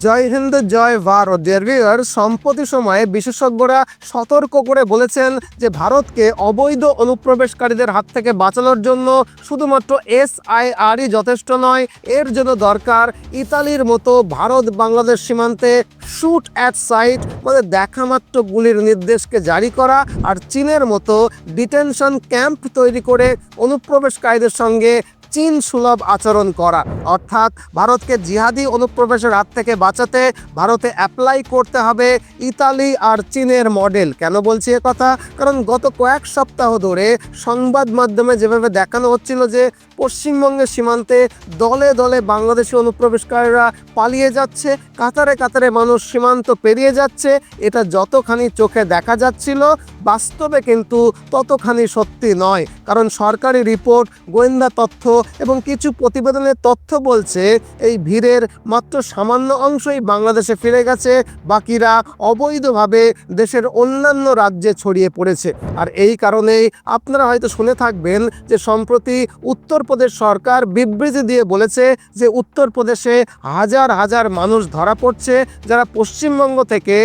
জয় হিন্দ জয় Bharat dear viewer, সম্প্রতি সময়ে বিশেষজ্ঞরা সতর্ক করে বলেছেন যে ভারতকে অবৈধ অনুপ্রবেশকারীদের হাত থেকে বাঁচানোর জন্য শুধুমাত্র এসআইআরই যথেষ্ট নয়, এর জন্য দরকার ইতালির মতো ভারত বাংলাদেশ সীমান্তে শুট অ্যাট সাইট মানে দেখামাত্র গুলির নির্দেশকে জারি করা, আর চীনের মতো ডিটেনশন ক্যাম্প তৈরি করে অনুপ্রবেশকারীদের সঙ্গে চীন সুলভ আচরণ করা। অর্থাৎ ভারতকে জিহাদি অনুপ্রবেশের হাত থেকে বাঁচাতে ভারতে অ্যাপ্লাই করতে হবে ইতালি আর চীনের মডেল। কেন বলছি এ কথা? কারণ গত কয়েক সপ্তাহ ধরে সংবাদ মাধ্যমে যেভাবে দেখানো হচ্ছিল যে পশ্চিমবঙ্গের সীমান্তে দলে দলে বাংলাদেশি অনুপ্রবেশকারীরা পালিয়ে যাচ্ছে, কাতারে কাতারে মানুষ সীমান্ত পেরিয়ে যাচ্ছে, এটা যতখানি চোখে দেখা যাচ্ছিল বাস্তবে কিন্তু ততখানি সত্যি নয়। কারণ সরকারি রিপোর্ট, গোয়েন্দা তথ্য এবং কিছু প্রতিবেদনের তথ্য বলছে এই ভিড়ের মাত্র সামান্য অংশই বাংলাদেশে ফিরে গেছে, বাকিরা অবৈধভাবে দেশের অন্যান্য রাজ্যে ছড়িয়ে পড়েছে। আর এই কারণেই আপনারা হয়তো শুনে থাকবেন যে সম্প্রতি উত্তরপ্রদেশ সরকার বিবৃতি দিয়ে বলেছে যে উত্তরপ্রদেশে হাজার হাজার মানুষ ধরা পড়ছে যারা পশ্চিমবঙ্গ থেকে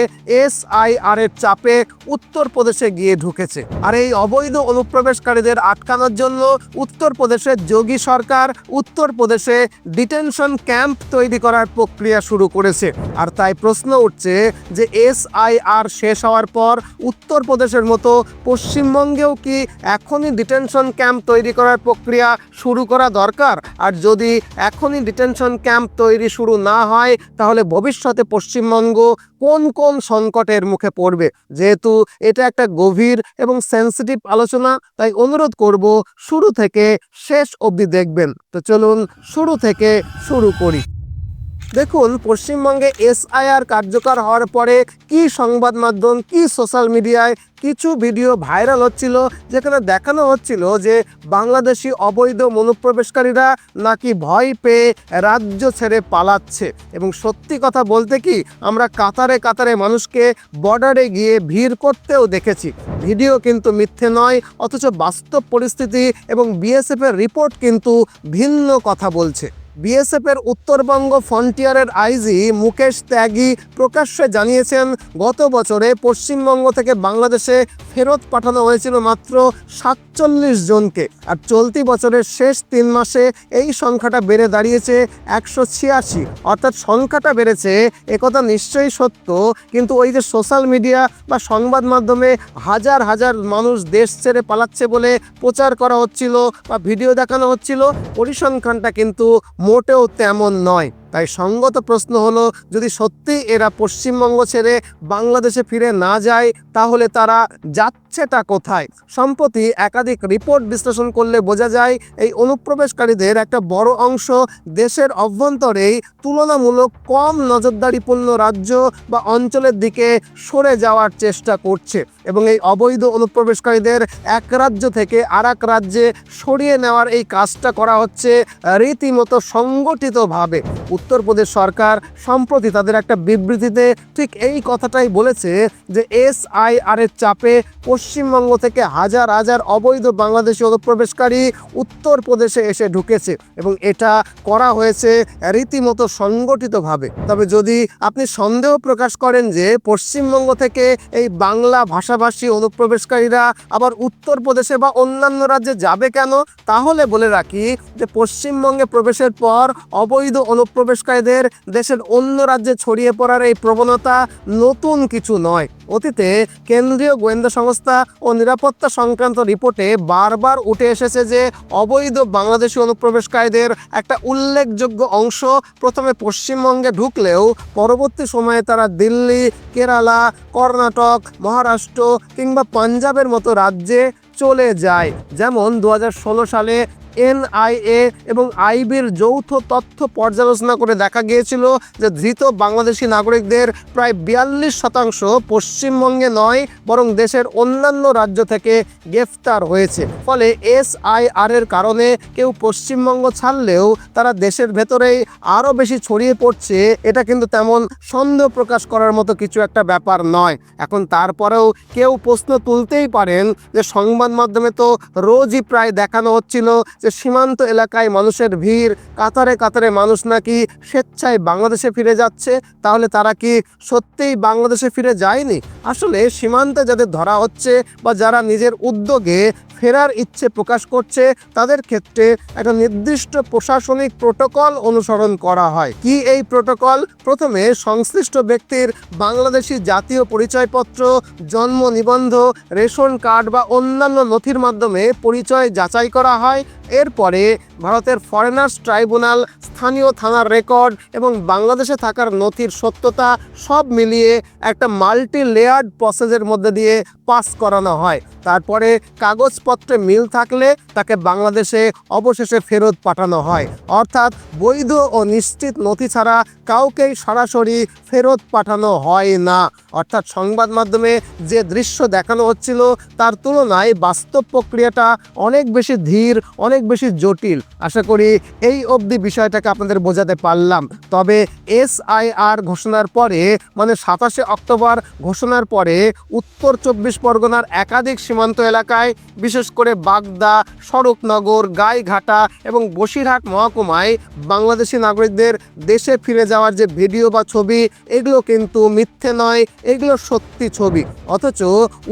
এসআইআর এর চাপে উত্তরপ্রদেশে গিয়ে ঢুকেছে। আর এই অবৈধ অনুপ্রবেশকারীদের আটকানোর জন্য উত্তরপ্রদেশের যোগী সরকার উত্তরপ্রদেশে ডিটেনশন ক্যাম্প তৈরি করার প্রক্রিয়া শুরু করেছে। আর তাই প্রশ্ন উঠছে যে এসআইআর শেষ হওয়ার পর উত্তরপ্রদেশের মতো পশ্চিমবঙ্গেও কি এখনই ডিটেনশন ক্যাম্প তৈরি করার প্রক্রিয়া শুরু করা দরকার? আর যদি এখনই ডিটেনশন ক্যাম্প তৈরি শুরু না হয় তাহলে ভবিষ্যতে পশ্চিমবঙ্গ কোন কোন সংকটের মুখে পড়বে? যেহেতু এটা একটা গভীর এবং সেন্সিটিভ আলোচনা, তাই অনুরোধ করব শুরু থেকে শেষ অবধি দেখবেন। তো চলুন শুরু থেকে শুরু করি। দেখুন, পশ্চিমবঙ্গে এসআইআর কার্যকর হওয়ার পরে কি সংবাদ মাধ্যম, কি সোশ্যাল মিডিয়ায় কিছু ভিডিও ভাইরাল হচ্ছিল যেখানে দেখানো হচ্ছিল যে বাংলাদেশি অবৈধ অনুপ্রবেশকারীরা নাকি ভয় পেয়ে রাজ্য ছেড়ে পালাচ্ছে। এবং সত্যি কথা বলতে কি, আমরা কাতারে কাতারে মানুষকে বর্ডারে গিয়ে ভিড় করতেও দেখেছি। ভিডিও কিন্তু মিথ্যে নয়, অথচ বাস্তব পরিস্থিতি এবং বিএসএফের রিপোর্ট কিন্তু ভিন্ন কথা বলছে। বিএসএফের উত্তরবঙ্গ ফ্রন্টিয়ারের আইজি মুকেশ ত্যাগী প্রকাশ্যে জানিয়েছেন গত বছরে পশ্চিমবঙ্গ থেকে বাংলাদেশে ফেরত পাঠানো হয়েছিল মাত্র 47 জনকে, আর চলতি বছরের শেষ 3 মাসে এই সংখ্যাটা বেড়ে দাঁড়িয়েছে 186। অর্থাৎ সংখ্যাটা বেড়েছে, একথা নিশ্চয়ই সত্য, কিন্তু ওই যে সোশ্যাল মিডিয়া বা সংবাদ মাধ্যমে হাজার হাজার মানুষ দেশ ছেড়ে পালাচ্ছে বলে প্রচার করা হচ্ছিল বা ভিডিও দেখানো হচ্ছিল, পরিসংখ্যানটা কিন্তু মোটেও তেমন নয়। তাই সঙ্গত প্রশ্ন হলো, যদি সত্যি এরা পশ্চিমবঙ্গ ছেড়ে বাংলাদেশে ফিরে না যায় তাহলে তারা যাচ্ছেটা কোথায়? সম্প্রতি একাধিক রিপোর্ট বিশ্লেষণ করলে বোঝা যায় এই অনুপ্রবেশকারীদের একটা বড় অংশ দেশের অভ্যন্তরেই তুলনামূলক কম নজরদারিপূর্ণ রাজ্য বা অঞ্চলের দিকে সরে যাওয়ার চেষ্টা করছে। এবং এই অবৈধ অনুপ্রবেশকারীদের এক রাজ্য থেকে আরেক রাজ্যে সরিয়ে নেওয়ার এই কাজটা করা হচ্ছে রীতিমতো সংগঠিতভাবে। উত্তরপ্রদেশ সরকার সম্প্রতি তাদের একটা বিবৃতিতে ঠিক এই কথাটাই বলেছে যে এসআইআর এর চাপে পশ্চিমবঙ্গ থেকে হাজার হাজার অবৈধ বাংলাদেশি অনুপ্রবেশকারী উত্তরপ্রদেশে এসে ঢুকেছে এবং এটা করা হয়েছে রীতিমতো সংগঠিতভাবে। তবে যদি আপনি সন্দেহ প্রকাশ করেন যে পশ্চিমবঙ্গ থেকে এই বাংলা ভাষাভাষী অনুপ্রবেশকারীরা আবার উত্তরপ্রদেশে বা অন্যান্য রাজ্যে যাবে কেন, তাহলে বলে রাখি যে পশ্চিমবঙ্গে প্রবেশের পর অবৈধ অনুপ্রবেশকারীদের দেশের অন্য রাজ্যে ছড়িয়ে পড়ার এই প্রবণতা নতুন কিছু নয়। অতীতে কেন্দ্রীয় গোয়েন্দা সংস্থা ও নিরাপত্তা সংক্রান্ত রিপোর্টে বারবার উঠে এসেছে যে অবৈধ বাংলাদেশি অনুপ্রবেশকারীদের একটা উল্লেখযোগ্য অংশ প্রথমে পশ্চিমবঙ্গে ঢুকলেও পরবর্তী সময়ে তারা দিল্লি, কেরালা, কর্ণাটক, মহারাষ্ট্র কিংবা পাঞ্জাবের মতো রাজ্যে চলে যায়। যেমন 2016 সালে এনআইএ এবং আইবির যৌথ তথ্য পর্যালোচনা করে দেখা গিয়েছিল যে ধৃত বাংলাদেশি নাগরিকদের প্রায় 42% পশ্চিমবঙ্গে নয় বরং দেশের অন্যান্য রাজ্য থেকে গ্রেফতার হয়েছে। ফলে এসআইআর এর কারণে কেউ পশ্চিমবঙ্গ ছাড়লেও তারা দেশের ভেতরেই আরও বেশি ছড়িয়ে পড়ছে, এটা কিন্তু তেমন সন্দেহ প্রকাশ করার মতো কিছু একটা ব্যাপার নয়। এখন তারপরেও কেউ প্রশ্ন তুলতেই পারেন যে সংবাদ মাধ্যমে তো রোজই প্রায় দেখানো হচ্ছিল যে সীমান্ত এলাকায় মানুষের ভিড়, কাতারে কাতারে মানুষ নাকি স্বেচ্ছায় বাংলাদেশে ফিরে যাচ্ছে, তাহলে তারা কি সত্যিই বাংলাদেশে ফিরে যায়নি? আসলে সীমান্তে যাদের ধরা হচ্ছে বা যারা নিজের উদ্যোগে ফেরার ইচ্ছে প্রকাশ করছে, তাদের ক্ষেত্রে একটা নির্দিষ্ট প্রশাসনিক প্রোটোকল অনুসরণ করা হয়। কি এই প্রোটোকল? প্রথমে সংশ্লিষ্ট ব্যক্তির বাংলাদেশি জাতীয় পরিচয়পত্র, জন্ম নিবন্ধ, রেশন কার্ড বা অন্যান্য নথির মাধ্যমে পরিচয় যাচাই করা হয়। এরপরে ভারতের ফরেনার্স ট্রাইব্যুনাল, স্থানীয় থানার রেকর্ড এবং বাংলাদেশে থাকার নথির সত্যতা সব মিলিয়ে একটা মাল্টি লেয়ার্ড প্রসেসের মধ্যে দিয়ে পাস করানো হয়। তারপরে কাগজপত্রে মিল থাকলে তাকে বাংলাদেশে অবশেষে ফেরত পাঠানো হয়। অর্থাৎ বৈধ ও নিশ্চিত নথি ছাড়া কাউকেই সরাসরি ফেরত পাঠানো হয় না। অর্থাৎ সংবাদ মাধ্যমে যে দৃশ্য দেখানো হচ্ছিল তার তুলনায় বাস্তব প্রক্রিয়াটা অনেক বেশি ধীর, অনেক বেশি জটিল। আশা করি এই অবধি বিষয়টাকে আপনাদের বোঝাতে পারলাম। তবে SIR ঘোষণার পরে, মানে 27শে অক্টোবর ঘোষণার পরে উত্তর 24 পরগনার একাধিক সীমান্ত এলাকায়, বিশেষ করে বাগদা, স্বরূপনগর, গাইঘাটা এবং বসিরহাট মহকুমায় বাংলাদেশি নাগরিকদের দেশে ফিরে যাওয়ার যে ভিডিও বা ছবি, এগুলো কিন্তু মিথ্যে নয়, এগুলো সত্যি ছবি। অথচ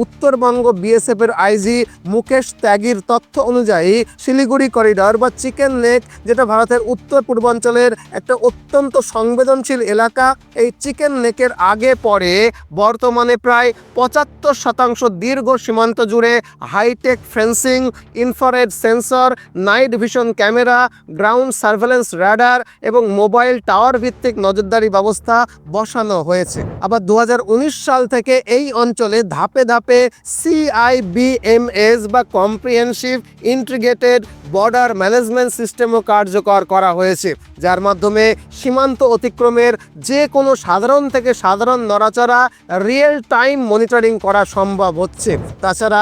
উত্তরবঙ্গ BSF-এর IG মুকেশ ত্যাগীর তথ্য অনুযায়ী শিলিগুড়ি করিডর বা চিকেন নেক, যেটা ভারতের উত্তর পূর্বাঞ্চলের একটা অত্যন্ত সংবেদনশীল এলাকা, এই চিকেন নেকের আগে পরে বর্তমানে প্রায় 75% দীর্ঘ সীমান্ত জুড়ে high tech fencing, infrared sensor, night vision camera, ground surveillance radar এবং মোবাইল টাওয়ার ভিত্তিক নজরদারি ব্যবস্থা বসানো হয়েছে। আবার 2019 সাল থেকে এই অঞ্চলে ধাপে ধাপে CIBMS বা কম্প্রিহেনসিভ ইন্টিগ্রেটেড বর্ডার ম্যানেজমেন্ট সিস্টেমও কার্যকর করা হয়েছে, যার মাধ্যমে সীমান্ত অতিক্রমের যে কোনো সাধারণ থেকে সাধারণ নড়াচড়া রিয়েল টাইম মনিটরিং করা সম্ভব হচ্ছে। তাছাড়া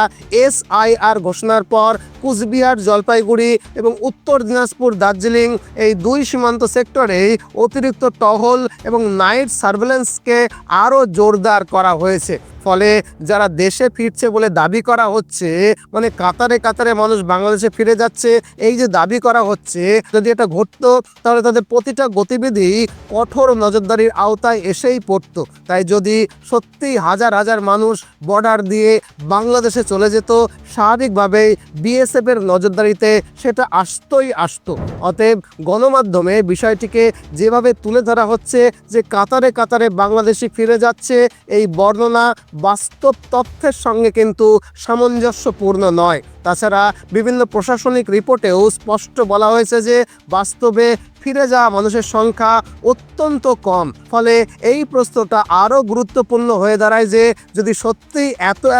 SIR ঘোষণার পর কুচবিহার, জলপাইগুড়ি এবং উত্তর দিনাজপুর, দার্জিলিং এই দুই সীমান্ত সেক্টরেই অতিরিক্ত টহল এবং নাইট সার্ভেলেন্সকে আরও জোরদার করা হয়েছে। ফলে যারা দেশে ফিরছে বলে দাবি করা হচ্ছে, মানে কাতারে কাতারে মানুষ বাংলাদেশে ফিরে যাচ্ছে, এই যে দাবি করা হচ্ছে, যদি এটা ঘটতো তাহলে তাদের প্রতিটা গতিবিধি কঠোর নজরদারির আওতায় এসেই পড়তো। তাই যদি সত্যি হাজার হাজার মানুষ বর্ডার দিয়ে বাংলাদেশে চলে যেত, স্বাভাবিকভাবেই BSF-এর নজরদারিতে সেটা আসতো। অতএব গণমাধ্যমে বিষয়টিকে যেভাবে তুলে ধরা হচ্ছে যে কাতারে কাতারে বাংলাদেশি ফিরে যাচ্ছে, এই বর্ণনা বাস্তব তথ্যের সঙ্গে কিন্তু সামঞ্জস্যপূর্ণ নয়। তাছাড়া বিভিন্ন প্রশাসনিক রিপোর্টেও স্পষ্ট বলা হয়েছে যে বাস্তবে ফিরে যাওয়া মানুষের সংখ্যা অত্যন্ত কম। ফলে এই প্রশ্নটা আরও গুরুত্বপূর্ণ হয়ে দাঁড়ায় যে যদি সত্যি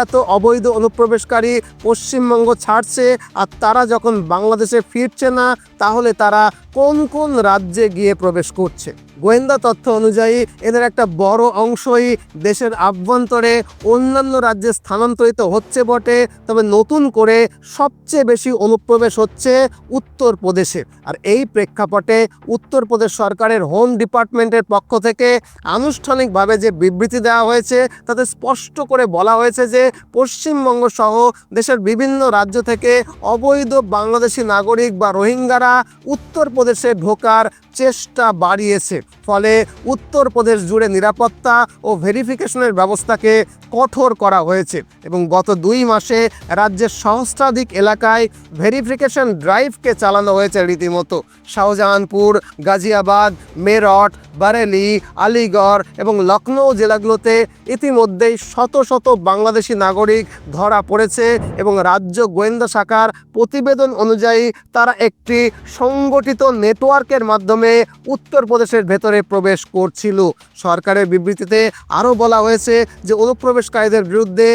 এত অবৈধ অনুপ্রবেশকারী পশ্চিমবঙ্গ ছাড়ছে আর তারা যখন বাংলাদেশে ফিরছে না, তাহলে তারা কোন কোন রাজ্যে গিয়ে প্রবেশ করছে। গোয়েন্দা তথ্য অনুযায়ী এদের একটা বড় অংশই দেশের আভ্যন্তরে অন্যান্য রাজ্যে স্থানান্তরিত হচ্ছে বটে, তবে নতুন করে সবচেয়ে বেশি অনুপ্রবেশ হচ্ছে উত্তরপ্রদেশে। আর এই প্রেক্ষাপটে উত্তরপ্রদেশ সরকারের হোম ডিপার্টমেন্টের পক্ষ থেকে আনুষ্ঠানিকভাবে যে বিবৃতি দেওয়া হয়েছে, তাতে স্পষ্ট করে বলা হয়েছে যে পশ্চিমবঙ্গ সহ দেশের বিভিন্ন রাজ্য থেকে অবৈধ বাংলাদেশি নাগরিক বা রোহিঙ্গারা উত্তরপ্রদেশে ঢোকার চেষ্টা বাড়িয়েছে। ফলে উত্তরপ্রদেশ জুড়ে নিরাপত্তা ও ভেরিফিকেশনের ব্যবস্থাকে কঠোর করা হয়েছে এবং গত 2 মাসে রাজ্যের সহস্রাধিক এলাকায় ভেরিফিকেশন ড্রাইভকে চালানো হয়েছে রীতিমতো। শাহজাহানপুর, গাজিয়াবাদ, মেরঠ, বারেলি, আলিগড় এবং লখনৌ জেলাগুলোতে ইতিমধ্যেই শত শত বাংলাদেশি নাগরিক ধরা পড়েছে এবং রাজ্য গোয়েন্দা শাখার প্রতিবেদন অনুযায়ী তারা একটি সংগঠিত নেটওয়ার্কের মাধ্যমে উত্তরপ্রদেশের ভেতরে প্রবেশ করছিল। সরকারের বিবৃতিতে আরও বলা হয়েছে যে অনুপ্রবেশকারীদের বিরুদ্ধে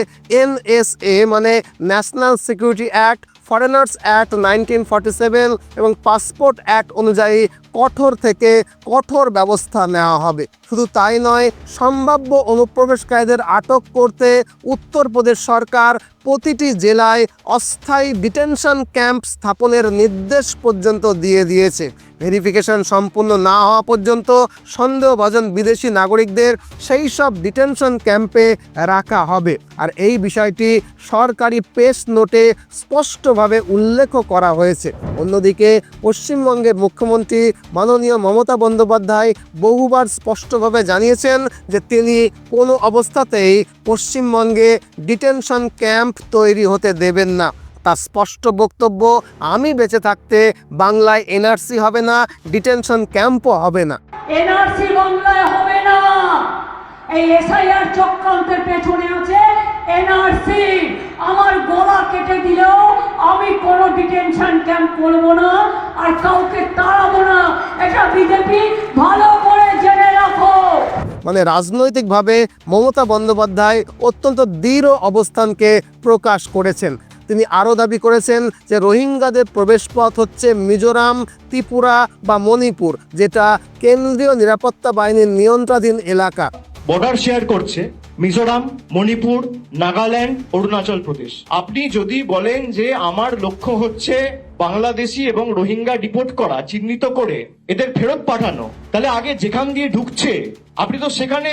NSA মানে national security act, foreigners act 1947 এবং পাসপোর্ট অ্যাক্ট অনুযায়ী কঠোর থেকে কঠোর ব্যবস্থা নেওয়া হবে। শুধু তাই নয়, সম্ভাব্য অনুপ্রবেশকারীদের আটক করতে উত্তরপ্রদেশ সরকার প্রতিটি জেলায় অস্থায়ী ডিটেনশন ক্যাম্প স্থাপনের নির্দেশ পর্যন্ত দিয়ে দিয়েছে। ভেরিফিকেশন সম্পূর্ণ না হওয়া পর্যন্ত সন্দেহভাজন বিদেশি নাগরিকদের সেই সব ডিটেনশন ক্যাম্পে রাখা হবে। আর এই বিষয়টি সরকারি প্রেস নোটে স্পষ্টভাবে উল্লেখ করা হয়েছে। অন্যদিকে পশ্চিমবঙ্গের মুখ্যমন্ত্রী মাননীয় মমতা বন্দ্যোপাধ্যায় বহুবার স্পষ্টভাবে জানিয়েছেন যে তিনি কোনো অবস্থাতেই পশ্চিমবঙ্গে ডিটেনশন ক্যাম্প তৈরি হতে দেবেন না। তার স্পষ্ট বক্তব্য, আমি বেঁচে থাকতে বাংলায় এনআরসি হবে না, ডিটেনশন ক্যাম্পও হবে না। এনআরসি বাংলায় হবে না। এই এসআইআর চক্রান্তের পেছনে আছে এনআরসি। আমার গলা কেটে দিলেও আমি কোনো ডিটেনশন ক্যাম্প করব না আর কাউকে তাড়াবো না। এটা বিজেপি ভালো করে জেনে রাখো। মানে রাজনৈতিকভাবে মমতা বন্দ্যোপাধ্যায় অত্যন্ত দৃঢ় অবস্থানকে প্রকাশ করেছেন। তিনি আরও দাবি করেছেন যে রোহিঙ্গাদের প্রবেশপথ হচ্ছে মিজোরাম, ত্রিপুরা বা মণিপুর, যেটা কেন্দ্রীয় নিরাপত্তা বাহিনীর নিয়ন্ত্রণাধীন এলাকা। বর্ডার শেয়ার করছে মিজোরাম, মণিপুর, নাগাল্যান্ড, অরুণাচল প্রদেশ। আপনি যদি বলেন যে আমার লক্ষ্য হচ্ছে বাংলাদেশি এবং রোহিঙ্গা ডিপোর্ট করা, চিহ্নিত করে এদের ফেরত পাঠানো, তাহলে আগে যেখান দিয়ে ঢুকছে আপনি তো সেখানে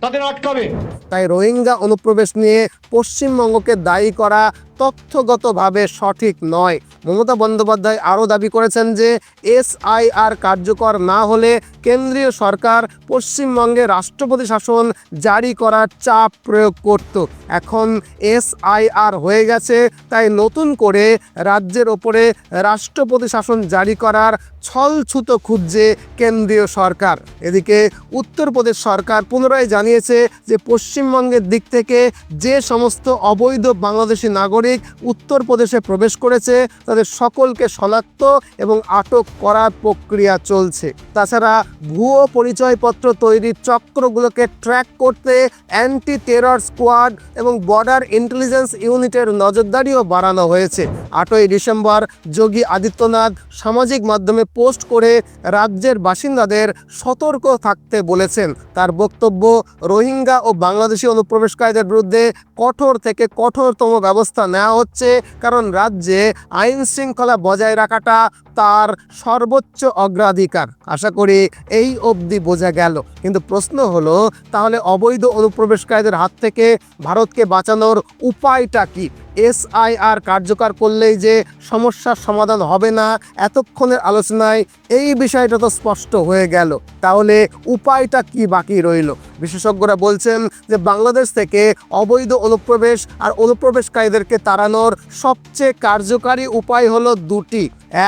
তাদের আটকাবেন। তাই রোহিঙ্গা অনুপ্রবেশ নিয়ে পশ্চিমবঙ্গকে দায়ী করা তথ্যগতভাবে সঠিক নয়। মমতা বন্দ্যোপাধ্যায় আরও দাবি করেছেন যে এসআইআর কার্যকর না হলে কেন্দ্রীয় সরকার পশ্চিমবঙ্গে রাষ্ট্রপতি শাসন জারি করার চাপ প্রয়োগ করত। এখন এসআইআর হয়ে গেছে, তাই নতুন করে রাজ্যের ওপরে রাষ্ট্রপতি শাসন জারি করার ছলছুতো খুঁজছে কেন্দ্রীয় সরকার। এদিকে উত্তরপ্রদেশ সরকার পুনরায় জানিয়েছে যে পশ্চিমবঙ্গের দিক থেকে যে সমস্ত অবৈধ বাংলাদেশি নাগরিক উত্তরপ্রদেশে প্রবেশ করেছে তাদের সকলকে শনাক্ত এবং আটক করার প্রক্রিয়া চলছে। তাছাড়া ভুয়ো পরিচয়পত্র তৈরির চক্রগুলোকে ট্র্যাক করতে অ্যান্টি টেরর স্কোয়াড এবং বর্ডার ইন্টেলিজেন্স ইউনিটের নজরদারিও বাড়ানো হয়েছে। 8ই ডিসেম্বর যোগী আদিত্যনাথ সামাজিক মাধ্যমে পোস্ট করে রাজ্যের বাসিন্দাদের সতর্ক থাকতে বলেছেন। তার বক্তব্য, রোহিঙ্গা ও বাংলাদেশি অনুপ্রবেশকারীদের বিরুদ্ধে কঠোর থেকে কঠোরতম ব্যবস্থা নেওয়া হচ্ছে, কারণ রাজ্যে আইন শৃঙ্খলা বজায় রাখাটা তার সর্বোচ্চ অগ্রাধিকার। আশা করি এই অবধি বোঝা গেল। কিন্তু প্রশ্ন হলো, তাহলে অবৈধ অনুপ্রবেশকারীদের হাত থেকে ভারতকে বাঁচানোর উপায়টা কি? এসআইআর কার্যকর করলেই যে সমস্যার সমাধান হবে না, এতক্ষণের আলোচনায় এই বিষয়টা তো স্পষ্ট হয়ে গেল। তাহলে উপায়টা কি বাকি রইল? বিশেষজ্ঞরা বলছেন যে বাংলাদেশ থেকে অবৈধ অনুপ্রবেশ আর অনুপ্রবেশকারীদেরকে তাড়ানোর সবচেয়ে কার্যকারী উপায় হলো দুটি।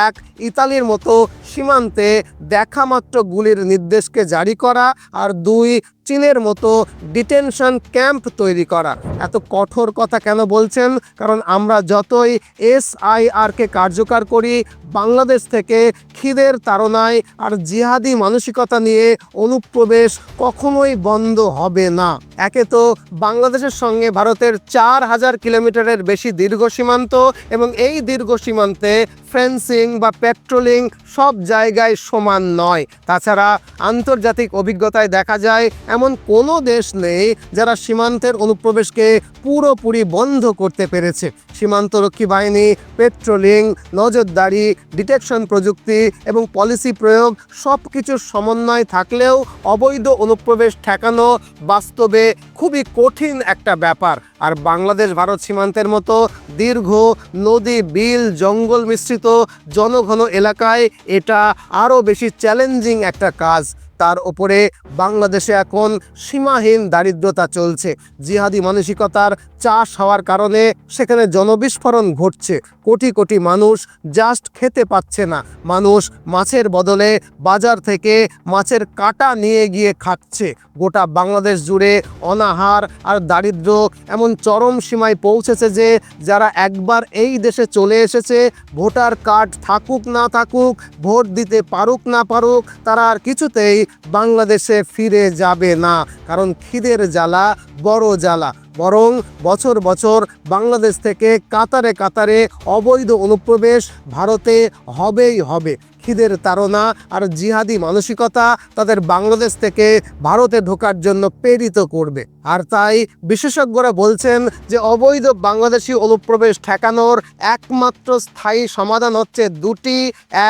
এক, ইতালির মতো সীমান্তে দেখামাত্র গুলির নির্দেশকে জারি করা, আর দুই, চীনের মতো ডিটেনশন ক্যাম্প তৈরি করা। এত কঠোর কথা কেন বলছেন? কারণ আমরা যতই এসআইআরকে কার্যকর করি, বাংলাদেশ থেকে খিদের তাড়নায় আর জিহাদি মানসিকতা নিয়ে অনুপ্রবেশ কখনোই বন্ধ হবে না। একে তো বাংলাদেশের সঙ্গে ভারতের 4000 কিলোমিটারের বেশি দীর্ঘ সীমান্ত, এবং এই দীর্ঘ সীমান্তে ফেন্সিং বা পেট্রোলিং সব জায়গায় সমান নয়। তাছাড়া আন্তর্জাতিক অভিজ্ঞতায় দেখা যায় এমন কোনো দেশ নেই যারা সীমান্তের অনুপ্রবেশকে পুরোপুরি বন্ধ করতে পেরেছে। সীমান্তরক্ষী বাহিনী, পেট্রোলিং, নজরদারি, ডিটেকশন প্রযুক্তি এবং পলিসি প্রয়োগ সব কিছুর সমন্বয় থাকলেও অবৈধ অনুপ্রবেশ ঠেকানো বাস্তবে খুবই কঠিন একটা ব্যাপার। আর বাংলাদেশ ভারত সীমান্তের মতো দীর্ঘ নদী, বিল, জঙ্গল মিশ্রিত জনঘন এলাকায় এটা আরও বেশি চ্যালেঞ্জিং একটা কাজ। তার উপরে বাংলাদেশে এখন সীমাহীন দারিদ্রতা চলছে। জিহাদি মানসিকতার চাষ হওয়ার কারণে সেখানে জনবিস্ফোরণ ঘটছে। কোটি কোটি মানুষ জাস্ট খেতে পাচ্ছে না। মানুষ মাছের বদলে বাজার থেকে মাছের কাঁটা নিয়ে গিয়ে খাচ্ছে। গোটা বাংলাদেশ জুড়ে অনাহার আর দারিদ্র এমন চরম সীমায় পৌঁছেছে যে যারা একবার এই দেশে চলে এসেছে, ভোটার কার্ড থাকুক না থাকুক, ভোট দিতে পারুক না পারুক, তারা আর কিছুতেই বাংলাদেশে ফিরে যাবে না। কারণ খিদের জ্বালা বড় জ্বালা। বরং বছর বছর বাংলাদেশ থেকে কাতারে কাতারে অবৈধ অনুপ্রবেশ ভারতে হবেই হবে। খিদের তাড়না আর জিহাদি মানসিকতা তাদের বাংলাদেশ থেকে ভারতে ঢোকার জন্য প্রেরিত করবে। আর তাই বিশেষজ্ঞরা বলছেন যে অবৈধ বাংলাদেশি অনুপ্রবেশ ঠেকানোর একমাত্র স্থায়ী সমাধান হচ্ছে দুটি।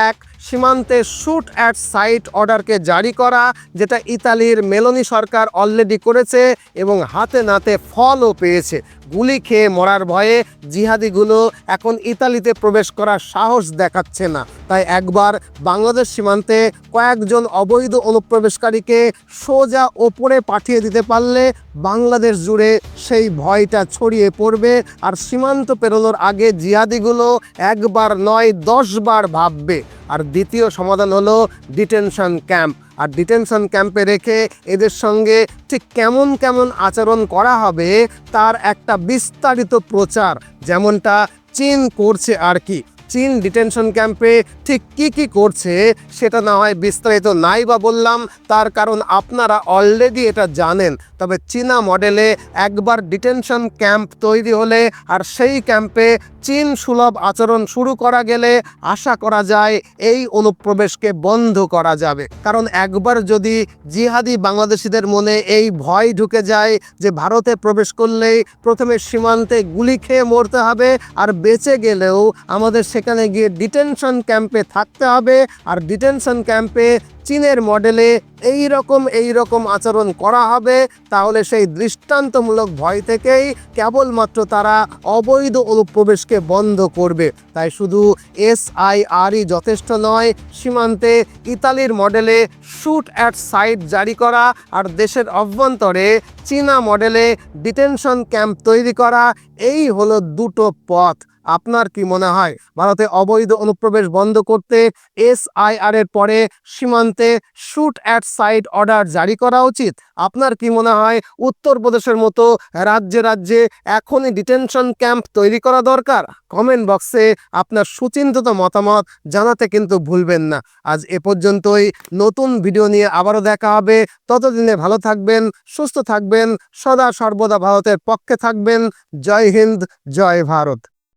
এক, সীমান্তে শুট অ্যাট সাইট অর্ডারকে জারি করা, যেটা ইতালির মেলোনি সরকার অলরেডি করেছে এবং হাতে নাতে ফলও পেয়েছে। গুলি খেয়ে মরার ভয়ে জিহাদিগুলো এখন ইতালিতে প্রবেশ করার সাহস দেখাচ্ছে না। তাই একবার বাংলাদেশ সীমান্তে কয়েকজন অবৈধ অনুপ্রবেশকারীকে সোজা ওপরে পাঠিয়ে দিতে পারলে বাংলাদেশ জুড়ে সেই ভয়টা ছড়িয়ে পড়বে, আর সীমান্ত পেরোনোর আগে জিহাদিগুলো একবার নয় 10 বার ভাববে। আর দ্বিতীয় সমাধান হলো ডিটেনশন ক্যাম্প। আর ডিটেনশন ক্যাম্পে রেখে এদের সঙ্গে ঠিক কেমন কেমন আচরণ করা হবে তার একটা বিস্তারিত প্রচার, যেমনটা চীন করছে আর কি। চীন ডিটেনশন ক্যাম্পে ঠিক কি করছে সেটা না হয় বিস্তারিত নাই বা বললাম, তার কারণ আপনারা অলরেডি এটা জানেন। তবে চীনা মডেলে একবার ডিটেনশন ক্যাম্প তৈরি হলে আর সেই ক্যাম্পে চীন সুলভ আচরণ শুরু করা গেলে আশা করা যায় এই অনুপ্রবেশকে বন্ধ করা যাবে। কারণ একবার যদি জিহাদি বাংলাদেশিদের মনে এই ভয় ঢুকে যায় যে ভারতে প্রবেশ করলেই প্রথমে সীমান্তে গুলি খেয়ে মরতে হবে, আর বেঁচে গেলেও আমাদের সেখানে গিয়ে ডিটেনশন ক্যাম্পে থাকতে হবে, আর ডিটেনশন ক্যাম্পে চীনের মডেলে এই রকম আচরণ করা হবে, তাহলে সেই দৃষ্টান্তমূলক ভয় থেকেই কেবলমাত্র তারা অবৈধ অনুপ্রবেশকে বন্ধ করবে। তাই শুধু SIRই যথেষ্ট নয়, সীমান্তে ইতালির মডেলে শুট অ্যাট সাইট জারি করা আর দেশের অভ্যন্তরে চীনা মডেলে ডিটেনশন ক্যাম্প তৈরি করা, এই হলো দুটো পথ। আপনার কি মনে হয় ভারতে অবৈধ অনুপ্রবেশ বন্ধ করতে SIR এর পরে সীমান্তে শুট অ্যাট সাইট অর্ডার জারি করা উচিত? আপনার কি মনে হয় উত্তরপ্রদেশের মতো রাজ্যে রাজ্যে এখনই ডিটেনশন ক্যাম্প তৈরি করা দরকার? কমেন্ট বক্সে আপনার সুচিন্তিত মতামত জানাতে কিন্তু ভুলবেন না। আজ এ পর্যন্তই, নতুন ভিডিও নিয়ে আবারও দেখা হবে। ততদিনে ভালো থাকবেন, সুস্থ থাকবেন, সদা সর্বদা ভারতের পক্ষে থাকবেন। জয় হিন্দ, জয় ভারত।